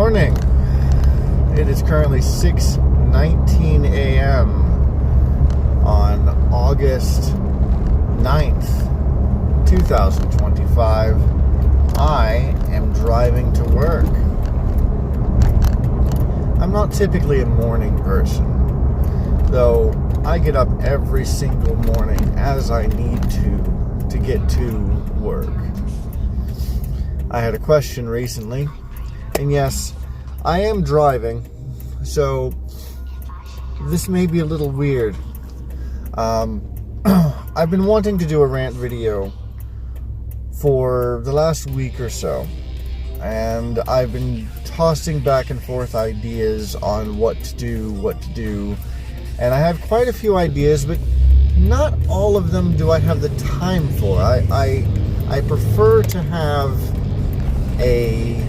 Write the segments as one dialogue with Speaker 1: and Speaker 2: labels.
Speaker 1: morning. It is currently 6:19 a.m. on August 9th, 2025. I am driving to work. I'm not typically a morning person, though I get up every single morning as I need to get to work. I had a question recently, and yes, I am driving, so this may be a little weird. I've been wanting to do a rant video for the last week or so, and I've been tossing back and forth ideas on what to do, and I have quite a few ideas, but not all of them do I have the time for. I prefer to have a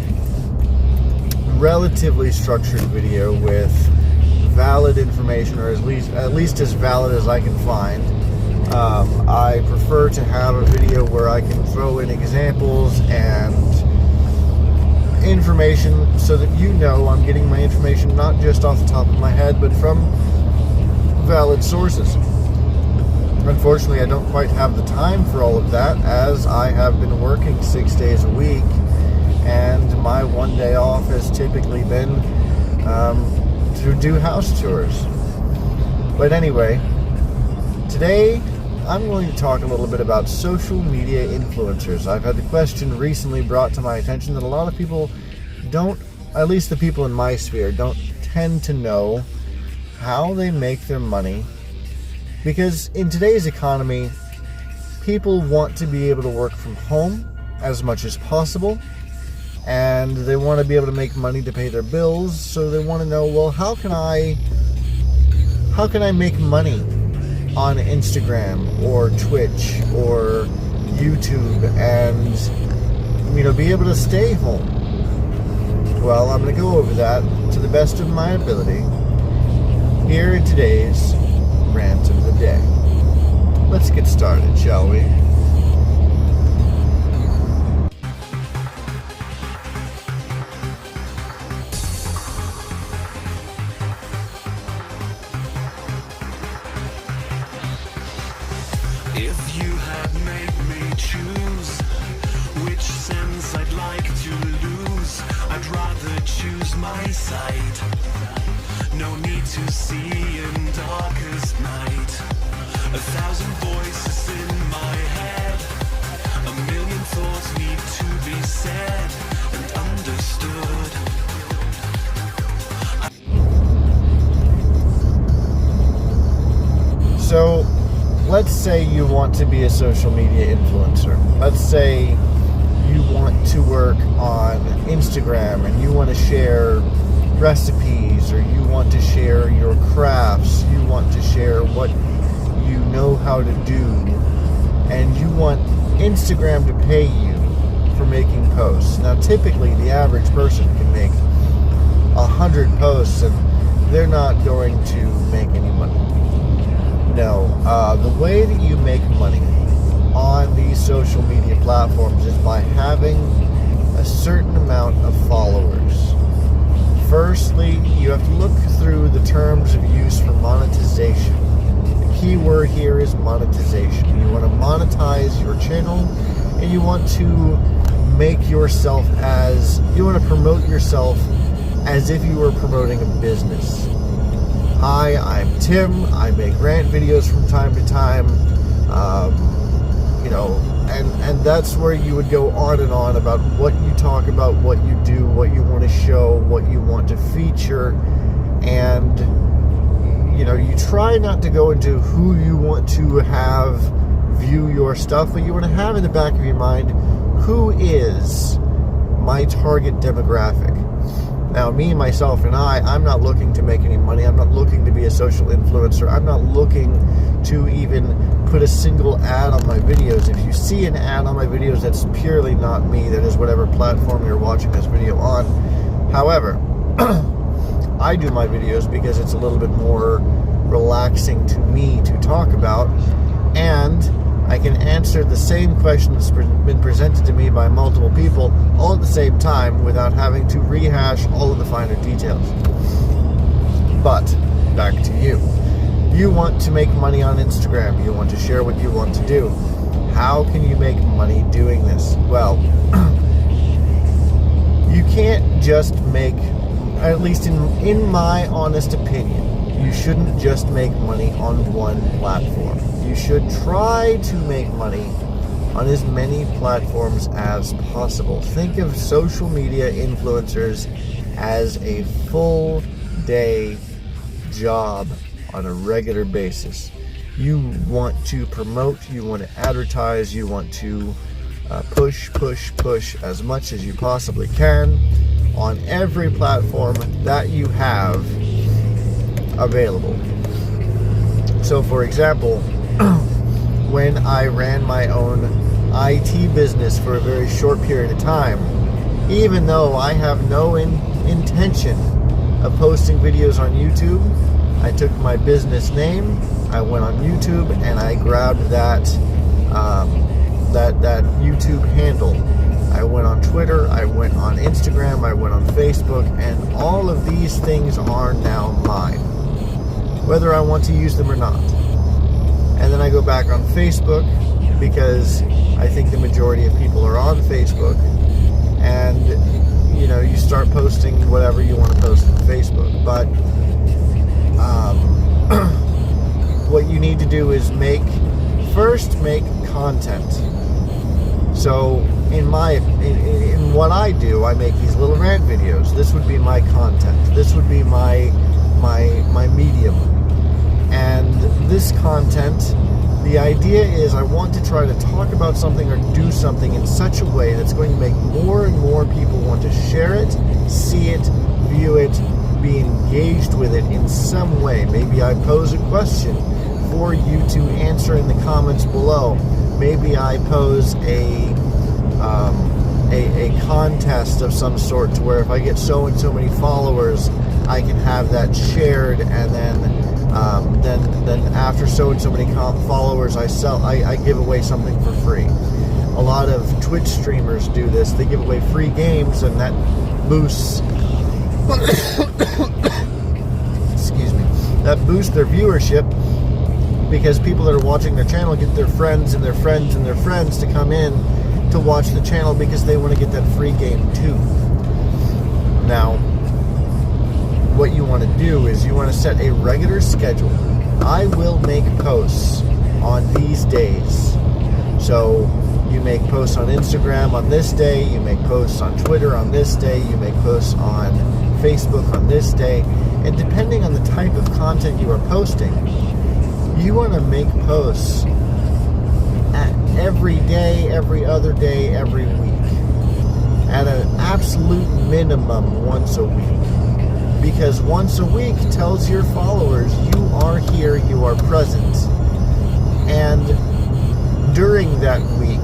Speaker 1: relatively structured video with valid information, or at least as valid as I can find. I prefer to have a video where I can throw in examples and information so that you know I'm getting my information not just off the top of my head, but from valid sources. Unfortunately, I don't quite have the time for all of that, as I have been working 6 days a week, and my one day off has typically been to do house tours. But anyway, today I'm going to talk a little bit about social media influencers. I've had the question recently brought to my attention that a lot of people don't, at least the people in my sphere, don't tend to know how they make their money. Because in today's economy, people want to be able to work from home as much as possible, and they want to be able to make money to pay their bills, so they want to know, well, how can I make money on Instagram or Twitch or YouTube and, be able to stay home? Well, I'm going to go over that to the best of my ability here in today's Rant of the Day. Let's get started, shall we?
Speaker 2: If you had made me choose which sense I'd like to lose, I'd rather choose my side. No need to see in darkest night. 1,000 voices in my head. 1,000,000 thoughts need to be said and understood.
Speaker 1: So, let's say you want to be a social media influencer. Let's say you want to work on Instagram and you want to share recipes, or you want to share your crafts, you want to share what you know how to do, and you want Instagram to pay you for making posts. Now, typically the average person can make 100 posts and they're not going to make any money. No, the way that you make money on these social media platforms is by having a certain amount of followers. Firstly, you have to look through the terms of use for monetization. The key word here is monetization. You want to monetize your channel, and you want to promote yourself as if you were promoting a business. Hi, I'm Tim. I make rant videos from time to time. And that's where you would go on and on about what you talk about, what you do, what you want to show, what you want to feature. And, you try not to go into who you want to have view your stuff, but you want to have in the back of your mind, who is my target demographic? Now, me, myself, and I'm not looking to make any money. I'm not looking to be a social influencer. I'm not looking to even put a single ad on my videos. If you see an ad on my videos, that's purely not me. That is whatever platform you're watching this video on. However, I do my videos because it's a little bit more relaxing to me to talk about, and I can answer the same question that's been presented to me by multiple people all at the same time without having to rehash all of the finer details. But, back to you. You want to make money on Instagram. You want to share what you want to do. How can you make money doing this? Well, you can't just make, at least in my honest opinion, you shouldn't just make money on one platform. You should try to make money on as many platforms as possible. Think of social media influencers as a full day job on a regular basis. You want to promote, you want to advertise, you want to push as much as you possibly can on every platform that you have available. So, for example, when I ran my own IT business for a very short period of time, even though I have no intention of posting videos on YouTube, I took my business name, I went on YouTube, and I grabbed that YouTube handle. I went on Twitter, I went on Instagram, I went on Facebook, and all of these things are now mine, whether I want to use them or not. And then I go back on Facebook because I think the majority of people are on Facebook, and you start posting whatever you want to post on Facebook. But what you need to do is first make content. So in what I do, I make these little rant videos. This would be my content. This would be my medium. And this content, the idea is I want to try to talk about something or do something in such a way that's going to make more and more people want to share it, see it, view it, be engaged with it in some way. Maybe I pose a question for you to answer in the comments below. Maybe I pose a contest of some sort to where if I get so and so many followers, I can have that shared, and then after so and so many followers, I give away something for free. A lot of Twitch streamers do this. They give away free games, and that boosts excuse me, that boosts their viewership, because people that are watching their channel get their friends and their friends and their friends to come in to watch the channel because they want to get that free game too. Now, what you want to do is you want to set a regular schedule. I will make posts on these days. So you make posts on Instagram on this day, you make posts on Twitter on this day, you make posts on Facebook on this day, and depending on the type of content you are posting, you want to make posts at every day, every other day, every week, at an absolute minimum once a week. Because once a week tells your followers you are here, you are present, and during that week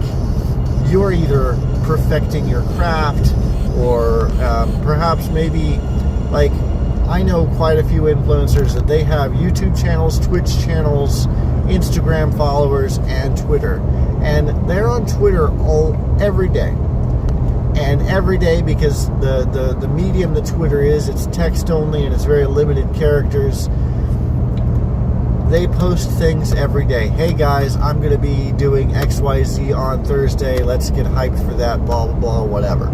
Speaker 1: you're either perfecting your craft, or perhaps maybe, like, I know quite a few influencers that they have YouTube channels, Twitch channels, Instagram followers, and Twitter. And they're on Twitter every day. And every day, because the medium that Twitter is, it's text only and it's very limited characters, they post things every day. Hey guys, I'm going to be doing XYZ on Thursday. Let's get hyped for that, blah, blah, blah, whatever.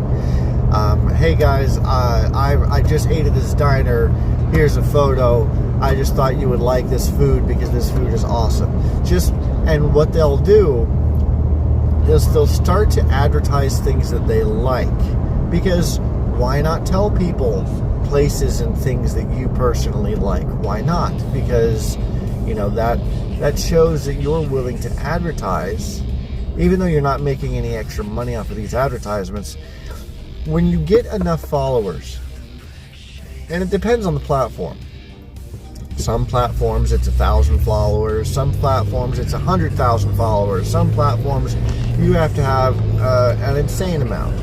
Speaker 1: Hey guys, I just ate at this diner. Here's a photo. I just thought you would like this food because this food is awesome. And what they'll do is they'll start to advertise things that they like. Because why not tell people places and things that you personally like? Why not? Because, that shows that you're willing to advertise, even though you're not making any extra money off of these advertisements. When you get enough followers, and it depends on the platform. Some platforms it's 1,000 followers. Some platforms it's 100,000 followers. Some platforms you have to have an insane amount.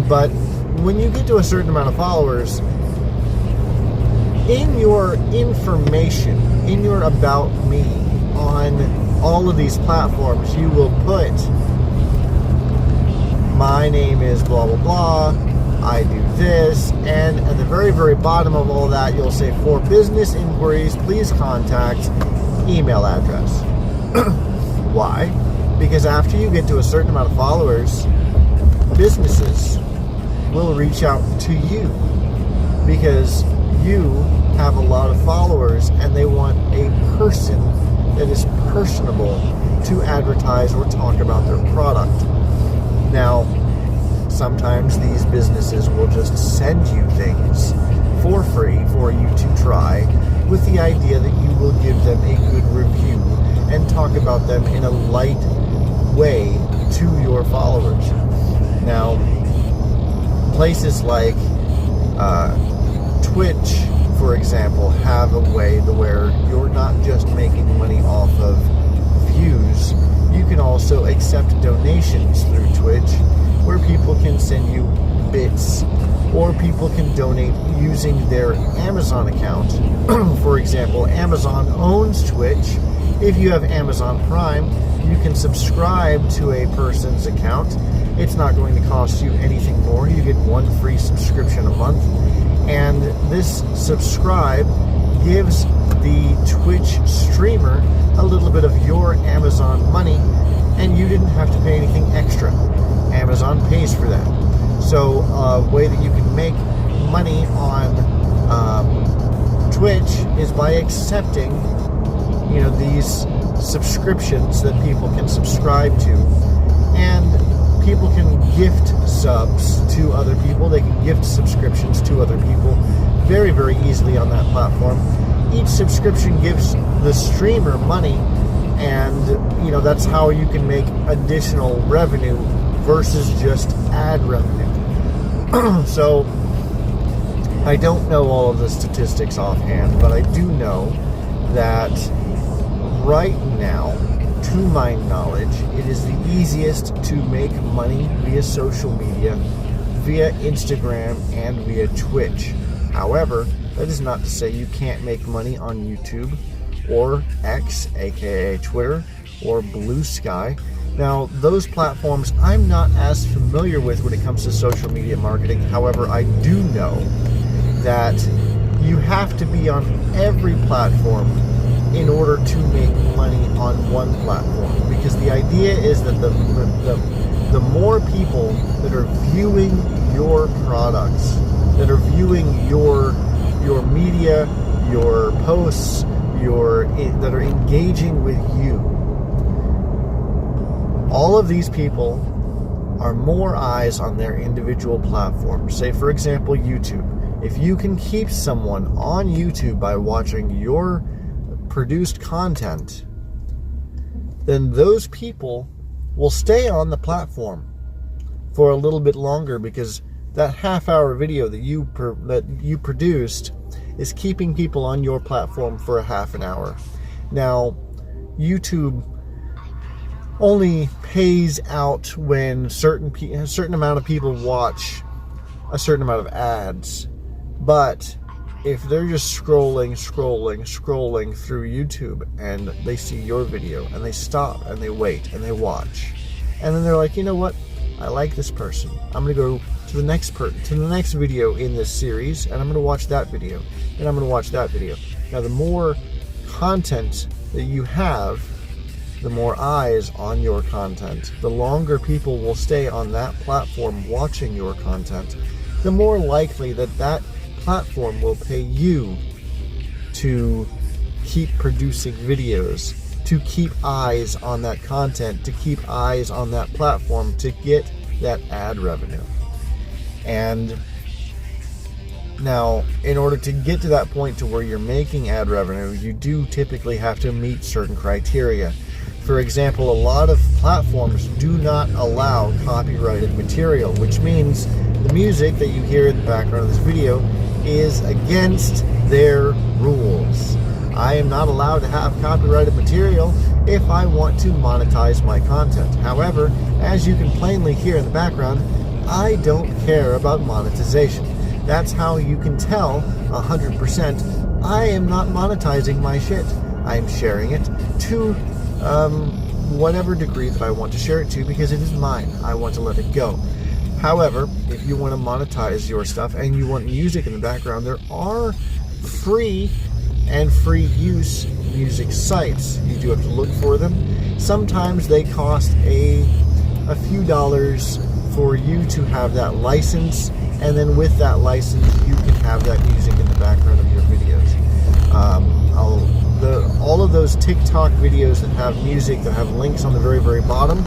Speaker 1: But when you get to a certain amount of followers, in your information, in your about me on all of these platforms, you will put, my name is blah, blah, blah, I do this, and at the very, very bottom of all that, you'll say, for business inquiries, please contact email address. Why? Because after you get to a certain amount of followers, businesses will reach out to you because you have a lot of followers and they want a person that is personable to advertise or talk about their product. Now, sometimes these businesses will just send you things for free for you to try with the idea that you will give them a good review and talk about them in a light way to your followers. Now, places like Twitch, for example, have a way to where you're not just making money off of views. You can also accept donations through Twitch, where people can send you bits, or people can donate using their Amazon account. For example, Amazon owns Twitch. If you have Amazon Prime, you can subscribe to a person's account. It's not going to cost you anything more. You get one free subscription a month. And this subscribe gives the Twitch streamer a little bit of your Amazon money, and you didn't have to pay anything extra. Amazon pays for that. So a way that you can make money on Twitch is by accepting, these subscriptions that people can subscribe to, and people can gift subs to other people. They can gift subscriptions to other people very, very easily on that platform. Each subscription gives the streamer money, and that's how you can make additional revenue versus just ad revenue. So I don't know all of the statistics offhand, but I do know that right now, to my knowledge, it is the easiest to make money via social media, via Instagram, and via Twitch. However, that is not to say you can't make money on YouTube or X, aka Twitter, or Blue Sky. Now, those platforms I'm not as familiar with when it comes to social media marketing. However, I do know that you have to be on every platform in order to make money on one platform, because the idea is that the more people that are viewing your products, that are viewing your media, your posts, that are engaging with you, all of these people are more eyes on their individual platform. Say, for example, YouTube. If you can keep someone on YouTube by watching your produced content, then those people will stay on the platform for a little bit longer, because that half-hour video that you produced is keeping people on your platform for a half an hour. Now, YouTube only pays out when a certain amount of people watch a certain amount of ads. But if they're just scrolling through YouTube and they see your video and they stop and they wait and they watch, and then they're like, you know what? I like this person. I'm going to go to the next video in this series, and I'm going to watch that video, and I'm going to watch that video. Now, the more content that you have, the more eyes on your content, the longer people will stay on that platform watching your content, the more likely that platform will pay you to keep producing videos, to keep eyes on that content, to keep eyes on that platform, to get that ad revenue. And now, in order to get to that point to where you're making ad revenue, you do typically have to meet certain criteria. For example, a lot of platforms do not allow copyrighted material, which means the music that you hear in the background of this video is against their rules. I am not allowed to have copyrighted material if I want to monetize my content. However, as you can plainly hear in the background, I don't care about monetization. That's how you can tell 100% I am not monetizing my shit. I am sharing it to whatever degree that I want to share it to, because it is mine. I want to let it go. However, if you want to monetize your stuff and you want music in the background, there are free and free use music sites. You do have to look for them. Sometimes they cost a few dollars for you to have that license, and then with that license you can have that music in the background of your videos. All of those TikTok videos that have music, that have links on the very, very bottom,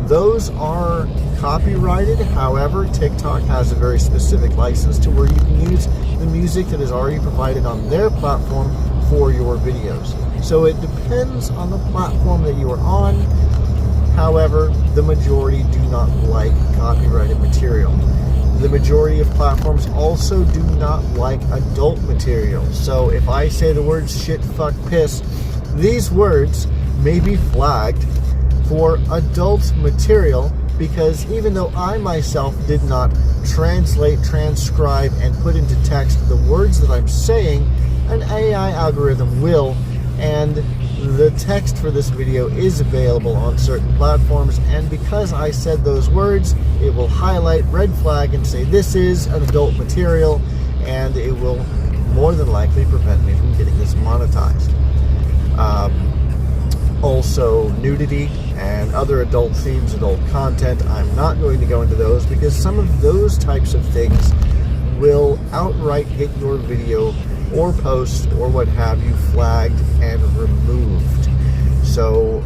Speaker 1: those are copyrighted. However, TikTok has a very specific license to where you can use the music that is already provided on their platform for your videos. So it depends on the platform that you are on. However, the majority do not like copyrighted material. The majority of platforms also do not like adult material. So if I say the words shit, fuck, piss, these words may be flagged for adult material, because even though I myself did not translate, transcribe, and put into text the words that I'm saying, an AI algorithm will, and the text for this video is available on certain platforms, and because I said those words, it will highlight, red flag, and say this is an adult material, and it will more than likely prevent me from getting this monetized. Also, nudity and other adult themes, adult content, I'm not going to go into those, because some of those types of things will outright get your video or post or what have you flagged and removed. So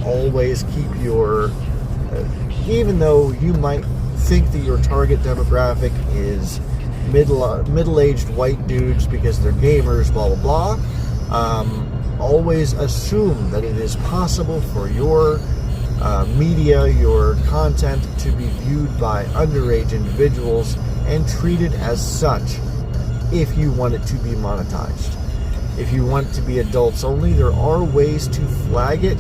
Speaker 1: always keep your, even though you might think that your target demographic is middle-aged white dudes because they're gamers, blah blah blah, always assume that it is possible for your media, your content, to be viewed by underage individuals and treated as such if you want it to be monetized. If you want it to be adults only, there are ways to flag it,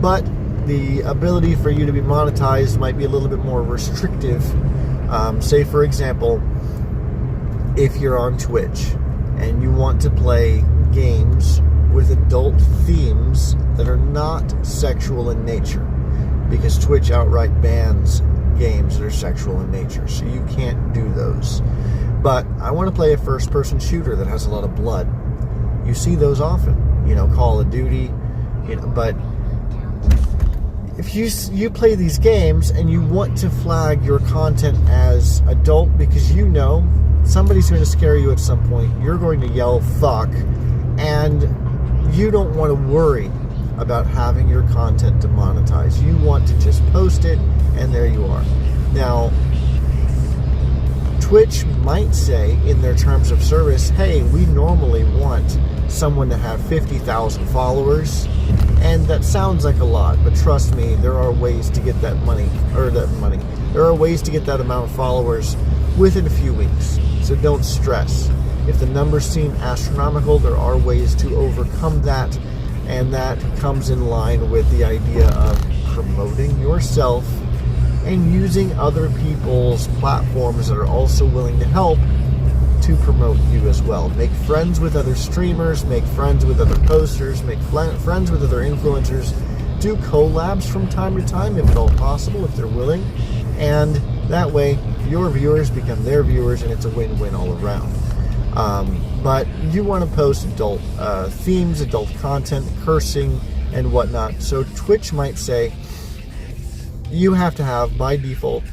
Speaker 1: but the ability for you to be monetized might be a little bit more restrictive. Say, for example, if you're on Twitch and you want to play games with adult themes that are not sexual in nature, because Twitch outright bans games that are sexual in nature, so you can't do those. But I want to play a first-person shooter that has a lot of blood. You see those often, Call of Duty, but if you play these games and you want to flag your content as adult because somebody's going to scare you at some point, you're going to yell fuck, and you don't want to worry about having your content demonetized. You want to just post it, and there you are. Now, Twitch might say in their terms of service, hey, we normally want someone to have 50,000 followers, and that sounds like a lot, but trust me, there are ways to get that money. There are ways to get that amount of followers within a few weeks, so don't stress. If the numbers seem astronomical, there are ways to overcome that, and that comes in line with the idea of promoting yourself and using other people's platforms that are also willing to help to promote you as well. Make friends with other streamers, make friends with other posters, make friends with other influencers. Do collabs from time to time, if at all possible, if they're willing, and that way your viewers become their viewers, and it's a win-win all around. But you want to post adult themes, adult content, cursing, and whatnot. So Twitch might say you have to have, by default,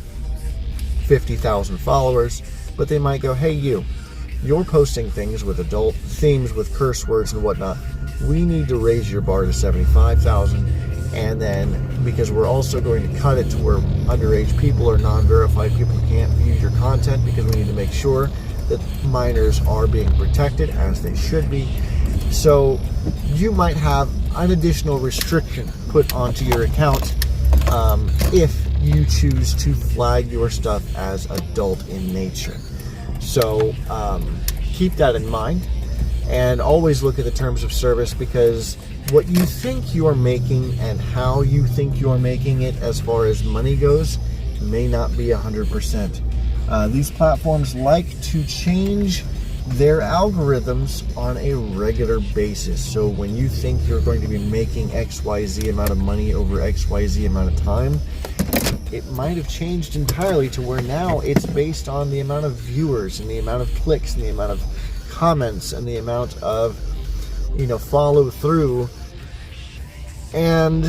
Speaker 1: 50,000 followers, but they might go, hey, you're posting things with adult themes, with curse words and whatnot. We need to raise your bar to 75,000, and then, because we're also going to cut it to where underage people or non-verified people can't view your content, because we need to make sure that minors are being protected as they should be. So you might have an additional restriction put onto your account if you choose to flag your stuff as adult in nature. So keep that in mind, and always look at the terms of service, because what you think you are making and how you think you are making it as far as money goes may not be 100%. These platforms like to change their algorithms on a regular basis. So when you think you're going to be making XYZ amount of money over XYZ amount of time, it might have changed entirely to where now it's based on the amount of viewers and the amount of clicks and the amount of comments and the amount of, follow through. And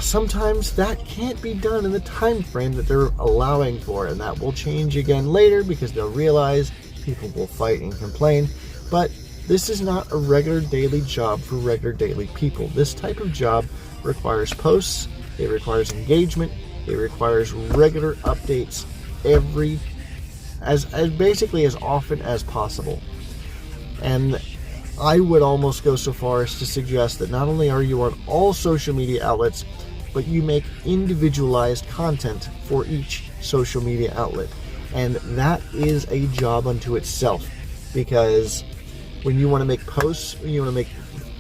Speaker 1: sometimes that can't be done in the time frame that they're allowing for, and that will change again later because they'll realize people will fight and complain. But this is not a regular daily job for regular daily people. This type of job requires posts, it requires engagement, it requires regular updates as basically as often as possible. And I would almost go so far as to suggest that not only are you on all social media outlets, but you make individualized content for each social media outlet. And that is a job unto itself, because when you want to make posts, when you want to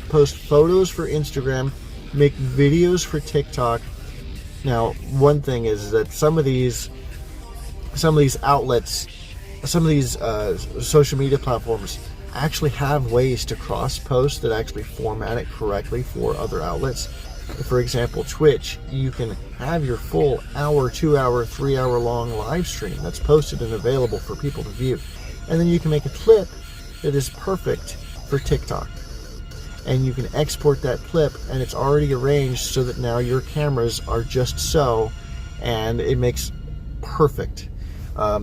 Speaker 1: post photos for Instagram, make videos for TikTok. Now, one thing is that some of these outlets, some of these social media platforms actually have ways to cross post that actually format it correctly for other outlets. For example, Twitch, you can have your full hour, 2 hour, 3 hour long live stream that's posted and available for people to view. And then you can make a clip that is perfect for TikTok. And you can export that clip, and it's already arranged so that now your cameras are just so, and it makes perfect.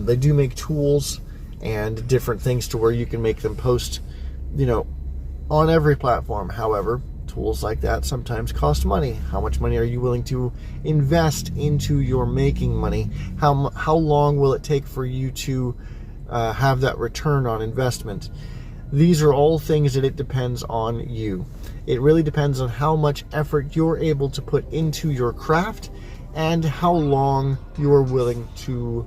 Speaker 1: They do make tools and different things to where you can make them post, on every platform. However, tools like that sometimes cost money. How much money are you willing to invest into your making money? How long will it take for you to have that return on investment? These are all things that it depends on you. It really depends on how much effort you're able to put into your craft and how long you're willing to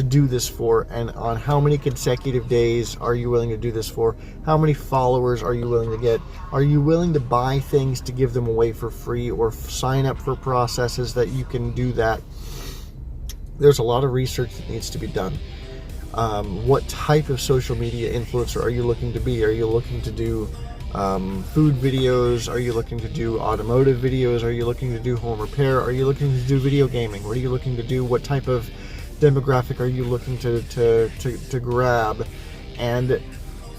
Speaker 1: do this for, and on how many consecutive days are you willing to do this for, how many followers are you willing to get, are you willing to buy things to give them away for free or sign up for processes that you can do that. There's a lot of research that needs to be done. What type of social media influencer are you looking to be? Are you looking to do food videos? Are you looking to do automotive videos? Are you looking to do home repair? Are you looking to do video gaming? What are you looking to do? What type of demographic are you looking to grab? And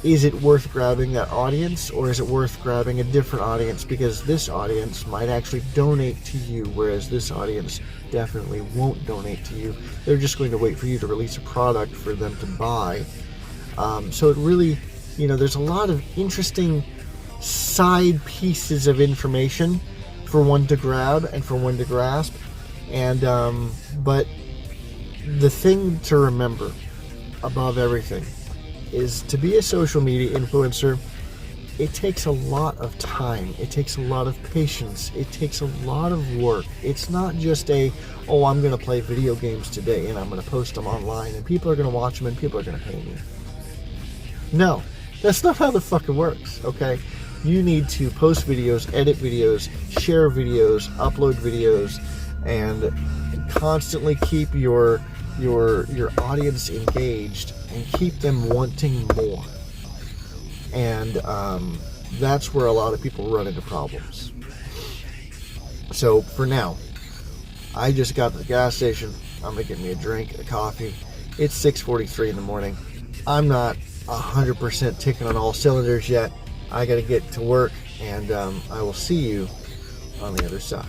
Speaker 1: is it worth grabbing that audience, or is it worth grabbing a different audience? Because this audience might actually donate to you, whereas this audience definitely won't donate to you. They're just going to wait for you to release a product for them to buy. So it really, there's a lot of interesting side pieces of information for one to grab and for one to grasp. And but the thing to remember above everything is, to be a social media influencer, it takes a lot of time. It takes a lot of patience. It takes a lot of work. It's not just I'm going to play video games today and I'm going to post them online and people are going to watch them and people are going to pay me. No, that's not how the fuck it works, okay? You need to post videos, edit videos, share videos, upload videos, and constantly keep your audience engaged and keep them wanting more. And that's where a lot of people run into problems. So for now, I just got to the gas station. I'm gonna get me a drink, a coffee. It's 6:43 in the morning. I'm not 100% ticking on all cylinders yet. I gotta get to work, and I will see you on the other side.